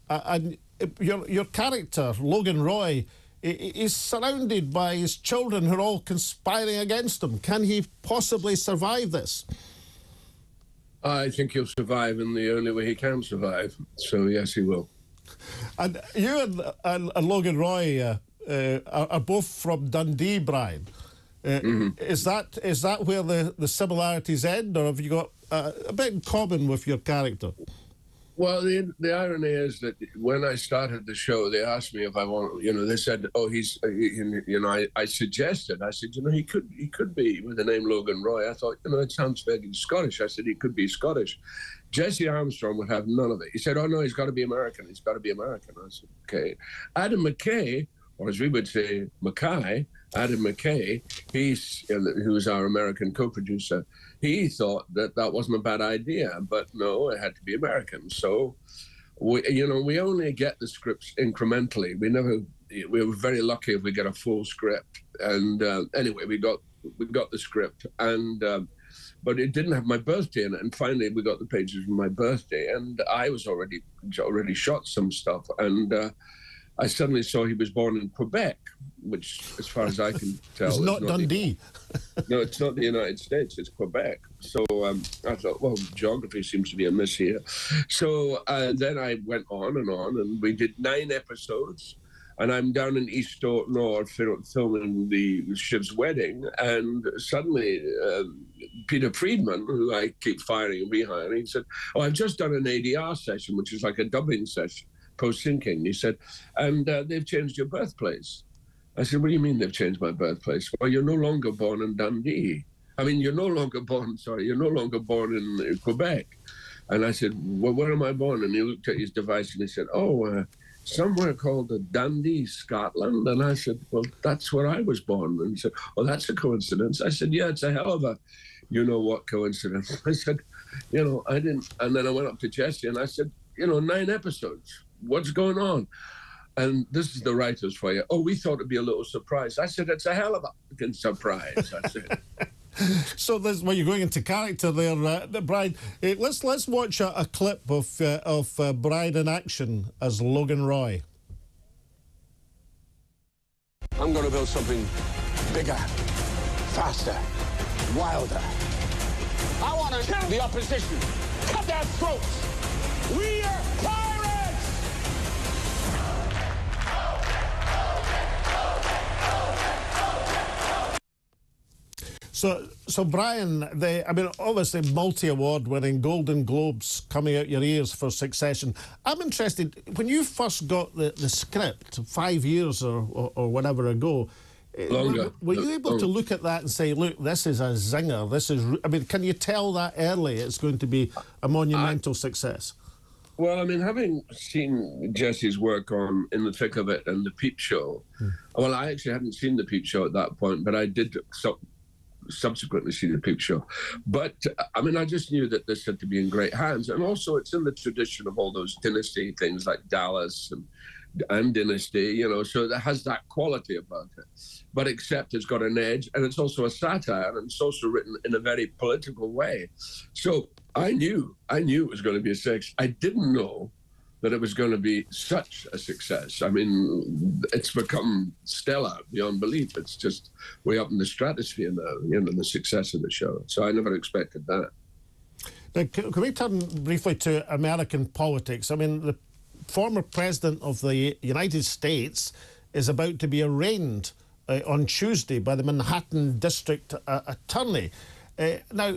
and your character, Logan Roy, is surrounded by his children who are all conspiring against him. Can he possibly survive this? I think he'll survive in the only way he can survive. So, yes, he will. And you and Logan Roy are both from Dundee, Brian. Is that where the similarities end, or have you got a bit in common with your character? Well, the irony is that when I started the show, they asked me if I want, they said, oh, I suggested, he could be with the name Logan Roy. I thought, it sounds very Scottish. I said, he could be Scottish. Jesse Armstrong would have none of it. He said, oh, no, he's got to be American. He's got to be American. I said, okay. Adam McKay, or as we would say, Mackay, Adam McKay, who was our American co-producer, he thought that wasn't a bad idea, but no, it had to be American. So, we only get the scripts incrementally. We were very lucky if we get a full script. And anyway, we got the script, and but it didn't have my birthday in it. And finally, we got the pages from my birthday, and I was already shot some stuff, and I suddenly saw he was born in Quebec, which, as far as I can tell, it's not Dundee. No, it's not the United States, it's Quebec. So I thought, well, geography seems to be a miss here. So then I went on, and we did 9 episodes. And I'm down in East North filming the Shiv's wedding, and suddenly Peter Friedman, who I keep firing and rehiring, he said, oh, I've just done an ADR session, which is like a dubbing session, post-syncing. He said, and they've changed your birthplace. I said, what do you mean they've changed my birthplace? Well, you're no longer born in Dundee. You're no longer born in Quebec. And I said, well, where am I born? And he looked at his device and he said, somewhere called Dundee, Scotland. And I said, well, that's where I was born. And he said, oh, that's a coincidence. I said, yeah, it's a hell of a, what coincidence. I said, I didn't. And then I went up to Jesse and I said, 9 episodes. What's going on? And this is the writers for you. Oh, we thought it'd be a little surprise. I said, it's a hell of a fucking surprise. I said. So you're going into character there, Brian. Let's watch a clip of Brian in action as Logan Roy. I'm going to build something bigger, faster, wilder. I want to kill the opposition, cut their throats. We are pirates! So Brian, obviously multi-award winning, Golden Globes coming out your ears for Succession. I'm interested, when you first got the script 5 years or whatever ago, were you able to look at that and say, look, this is a zinger, can you tell that early it's going to be a monumental success? Well, having seen Jesse's work on In the Thick of It and The Peep Show, well, I actually hadn't seen The Peep Show at that point, but I did subsequently see The Peep Show. But, I just knew that this had to be in great hands. And also, it's in the tradition of all those dynasty things like Dallas and Dynasty, so it has that quality about it. But except it's got an edge, and it's also a satire, and it's also written in a very political way. So I knew it was going to be a success. I didn't know that it was going to be such a success. It's become stellar beyond belief. It's just way up in the stratosphere now, the success of the show. So I never expected that. Now, can we turn briefly to American politics? The former president of the United States is about to be arraigned on Tuesday by the Manhattan District Attorney. Now,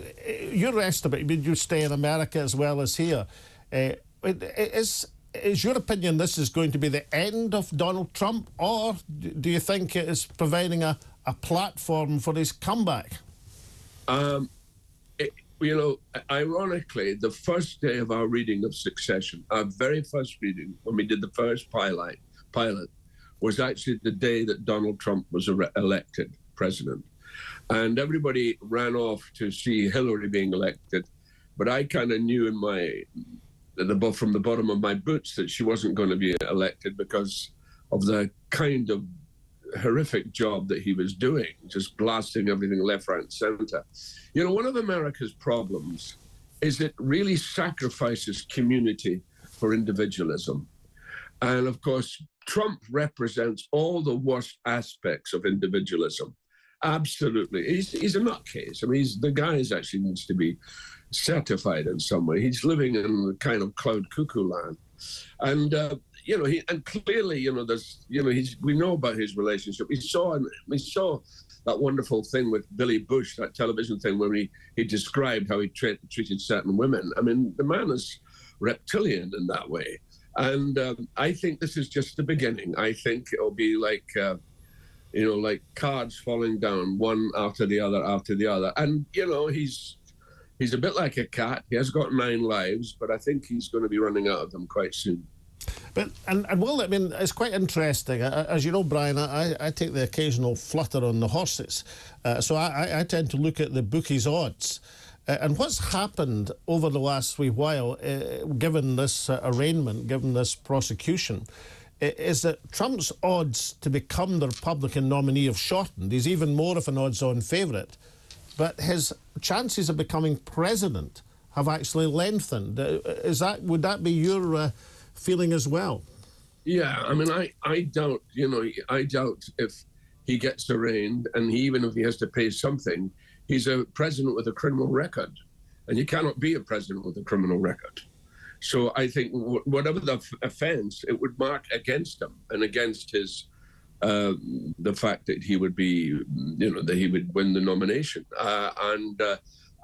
your estimate, you stay in America as well as here, is your opinion this is going to be the end of Donald Trump, or do you think it is providing a platform for his comeback? Ironically, the first day of our reading of Succession, our very first reading, when we did the first pilot, was actually the day that Donald Trump was elected president. And everybody ran off to see Hillary being elected. But I kind of knew from the bottom of my boots that she wasn't going to be elected because of the kind of horrific job that he was doing, just blasting everything left, right, and center. One of America's problems is it really sacrifices community for individualism. And of course, Trump represents all the worst aspects of individualism. Absolutely. He's a nutcase. I mean, the guy actually needs to be certified in some way. He's living in the kind of cloud cuckoo land. And, and clearly, we know about his relationship. We saw that wonderful thing with Billy Bush, that television thing where he described how he treated certain women. I mean, the man is reptilian in that way. And I think this is just the beginning. I think it'll be like cards falling down, one after the other after the other. And, he's a bit like a cat. He has got 9 lives, but I think he's going to be running out of them quite soon. But, well, I mean, it's quite interesting. As you know, Brian, I take the occasional flutter on the horses. So I tend to look at the bookies' odds. And what's happened over the last wee while, given this arraignment, given this prosecution, is that Trump's odds to become the Republican nominee have shortened. He's even more of an odds-on favourite. But his chances of becoming president have actually lengthened. Would that be your feeling as well? Yeah, I mean, I doubt if he gets arraigned, and even if he has to pay something, he's a president with a criminal record, and you cannot be a president with a criminal record. So I think whatever the offense, it would mark against him and against his the fact that he would be, that he would win the nomination. I'm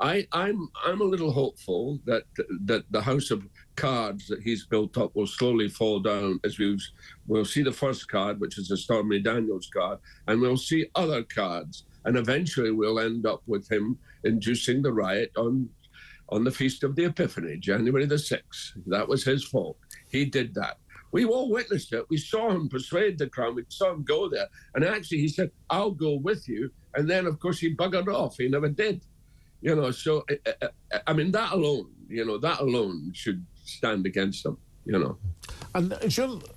a little hopeful that the house of cards that he's built up will slowly fall down as we'll see the first card, which is the Stormy Daniels card, and we'll see other cards, and eventually we'll end up with him inducing the riot on the Feast of the Epiphany, January the 6th. That was his fault. He did that. We all witnessed it. We saw him persuade the crowd. We saw him go there. And actually, he said, I'll go with you. And then, of course, he buggered off. He never did. So, I mean, that alone should stand against him, And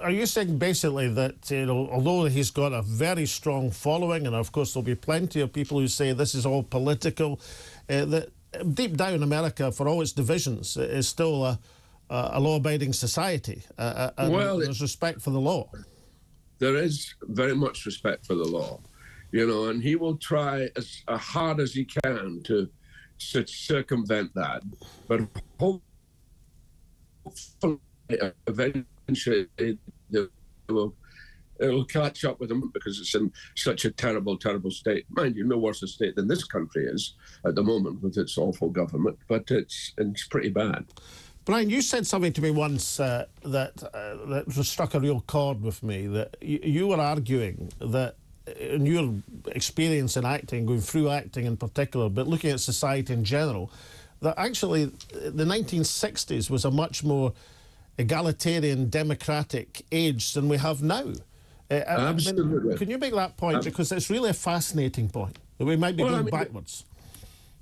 are you saying basically that, although he's got a very strong following, and of course there'll be plenty of people who say this is all political, that deep down America, for all its divisions, is still a law-abiding society, and there's respect for the law? There is very much respect for the law, and he will try as hard as he can to circumvent that. But hopefully, eventually, it will catch up with him, because it's in such a terrible, terrible state. Mind you, no worse a state than this country is at the moment with its awful government, but it's pretty bad. Brian, you said something to me once that struck a real chord with me, that you were arguing that in your experience in acting, going through acting in particular, but looking at society in general, that actually the 1960s was a much more egalitarian, democratic age than we have now. Absolutely. I mean, can you make that point? Because it's really a fascinating point, that we might be going backwards.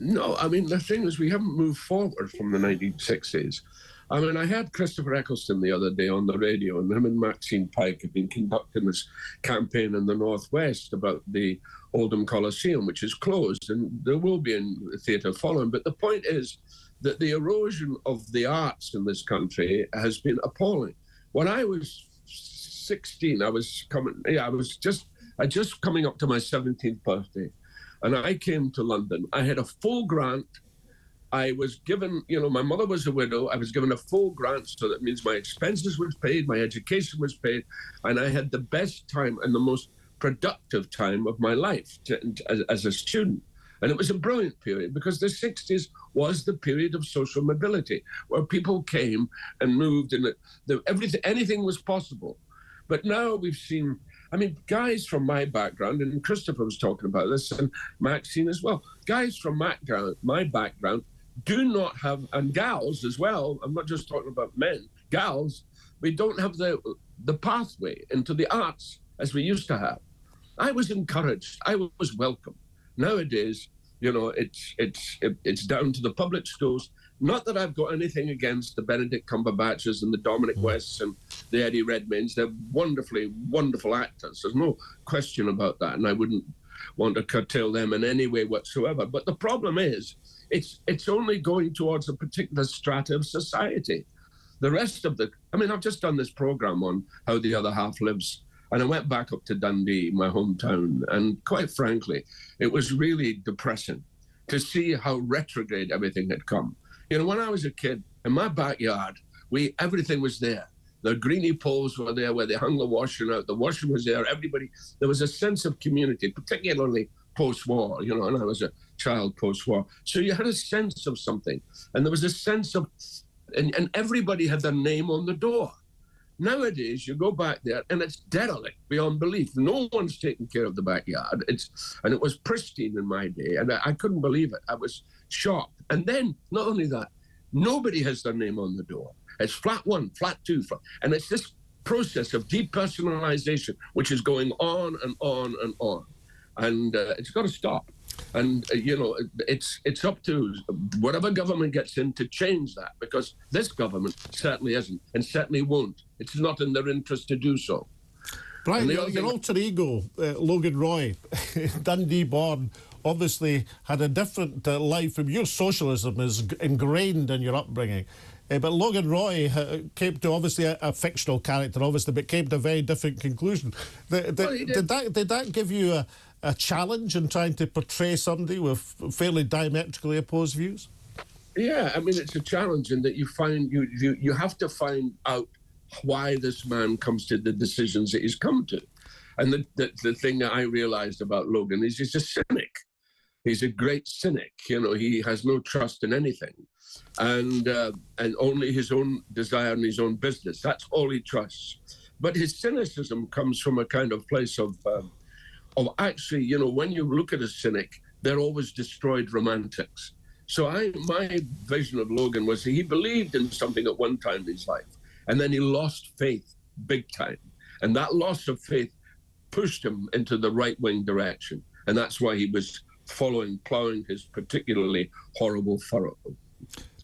No, I mean, the thing is, we haven't moved forward from the 1960s. I mean, I had Christopher Eccleston the other day on the radio, and him and Maxine Pike have been conducting this campaign in the Northwest about the Oldham Coliseum, which is closed, and there will be a theatre following. But the point is that the erosion of the arts in this country has been appalling. When I was 16, I was just coming up to my 17th birthday, and I came to London. I had a full grant. I was given, my mother was a widow. I was given a full grant, so that means my expenses was paid, my education was paid, and I had the best time and the most productive time of my life as a student. And it was a brilliant period, because the 60s was the period of social mobility, where people came and moved, and anything was possible. But now we've seen, I mean, guys from my background, and Christopher was talking about this, and Maxine as well, guys from my background do not have, and gals as well, I'm not just talking about men, gals, we don't have the pathway into the arts as we used to have. I was encouraged, I was welcome. Nowadays, it's down to the public schools. Not that I've got anything against the Benedict Cumberbatches and the Dominic Wests and the Eddie Redmaynes. They're wonderfully, wonderful actors. There's no question about that, and I wouldn't want to curtail them in any way whatsoever. But the problem is, it's only going towards a particular strata of society. the rest of the, I mean, I've just done this program on how the other half lives. And I went back up to Dundee, my hometown. And quite frankly, it was really depressing to see how retrograde everything had come. You know, when I was a kid, in my backyard, everything was there. The greenie poles were there where they hung the washing out. The washing was there. Everybody, there was a sense of community, particularly post-war, you know, and I was a child post-war. So you had a sense of something. And there was a sense of, and everybody had their name on the door. Nowadays, you go back there and it's derelict beyond belief. No one's taking care of the backyard. And it was pristine in my day, and I couldn't believe it. I was shocked. And then, not only that, nobody has their name on the door. It's flat 1, flat 2, and it's this process of depersonalization which is going on and on and on, and it's got to stop. And you know, it's up to whatever government gets in to change that, because this government certainly isn't, and certainly won't. It's not in their interest to do so. Brian, your alter ego, Logan Roy, Dundee born, obviously had a different life from your socialism is ingrained in your upbringing. But Logan Roy came to obviously a fictional character, obviously, but came to a very different conclusion. Did that give you a challenge in trying to portray somebody with fairly diametrically opposed views? Yeah, I mean, it's a challenge in that you have to find out why this man comes to the decisions that he's come to. And the thing that I realized about Logan is he's a cynic. He's a great cynic. You know, he has no trust in anything, and only his own desire and his own business. That's all he trusts. But his cynicism comes from a kind of place of actually, you know, when you look at a cynic, they're always destroyed romantics. So my vision of Logan was he believed in something at one time in his life, and then he lost faith big time. And that loss of faith pushed him into the right-wing direction. And that's why he was plowing his particularly horrible furrow.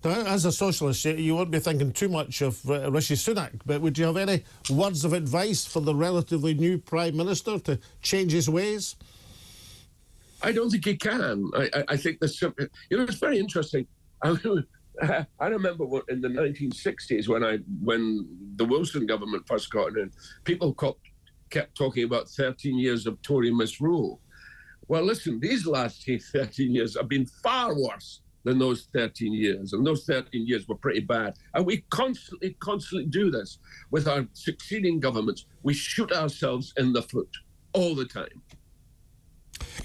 Now, as a socialist, you won't be thinking too much of Rishi Sunak, but would you have any words of advice for the relatively new Prime Minister to change his ways? I don't think he can. I think you know, it's very interesting. I remember in the 1960s when the Wilson government first got in, people kept talking about 13 years of Tory misrule. Well, listen, these last 13 years have been far worse than those 13 years. And those 13 years were pretty bad. And we constantly do this with our succeeding governments. We shoot ourselves in the foot all the time.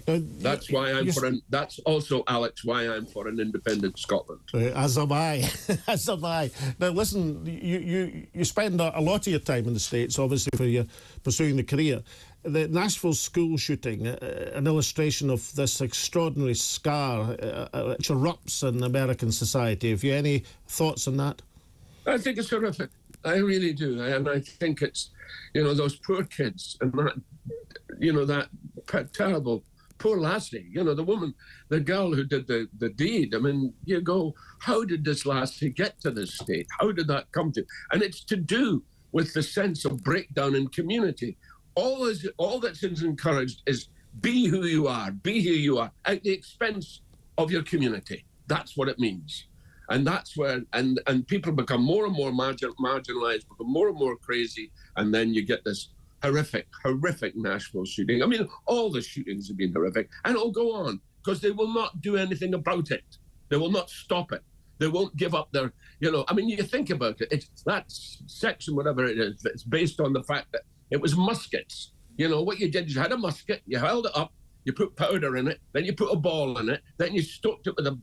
That's why that's also, Alex, why I'm for an independent Scotland. As am I. As am I. Now, listen, you spend a lot of your time in the States, obviously, for your pursuing the career. The Nashville school shooting, an illustration of this extraordinary scar which erupts in American society. Have you any thoughts on that? I think it's horrific. I really do. And I think it's, you know, those poor kids and that, you know, that terrible, poor lassie, you know, the girl who did the deed. I mean, you go, how did this lassie get to this state? How did that come to? And it's to do with the sense of breakdown in community. All that's encouraged is be who you are at the expense of your community. That's what it means. And that's where, and people become more and more marginalized, become more and more crazy, and then you get this horrific Nashville shooting. I mean, all the shootings have been horrific, and it'll go on, because they will not do anything about it. They will not stop it. They won't give up their, you know, I mean, you think about it, it's that section, whatever it is, that's based on the fact that it was muskets. You know, what you did is you had a musket, you held it up, you put powder in it, then you put a ball in it, then you stoked it with a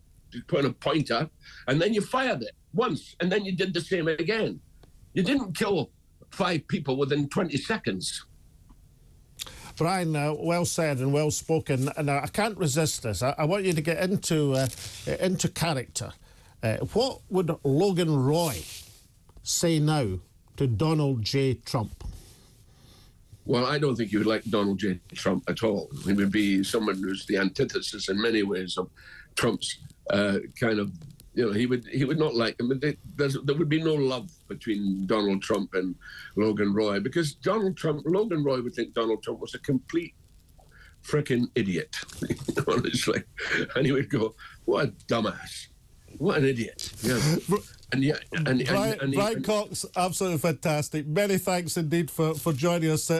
pointer, and then you fired it once, and then you did the same again. You didn't kill 5 people within 20 seconds. Brian, well said and well spoken, and I can't resist this. I want you to get into character. What would Logan Roy say now to Donald J. Trump? Well, I don't think he would like Donald J. Trump at all. He would be someone who's the antithesis in many ways of Trump's kind of, you know, he would not like him. There would be no love between Donald Trump and Logan Roy, because Logan Roy would think Donald Trump was a complete frickin' idiot, honestly. And he would go, what a dumbass. What an idiot. Yeah. And yeah, Brian Cox, absolutely fantastic. Many thanks indeed for joining us.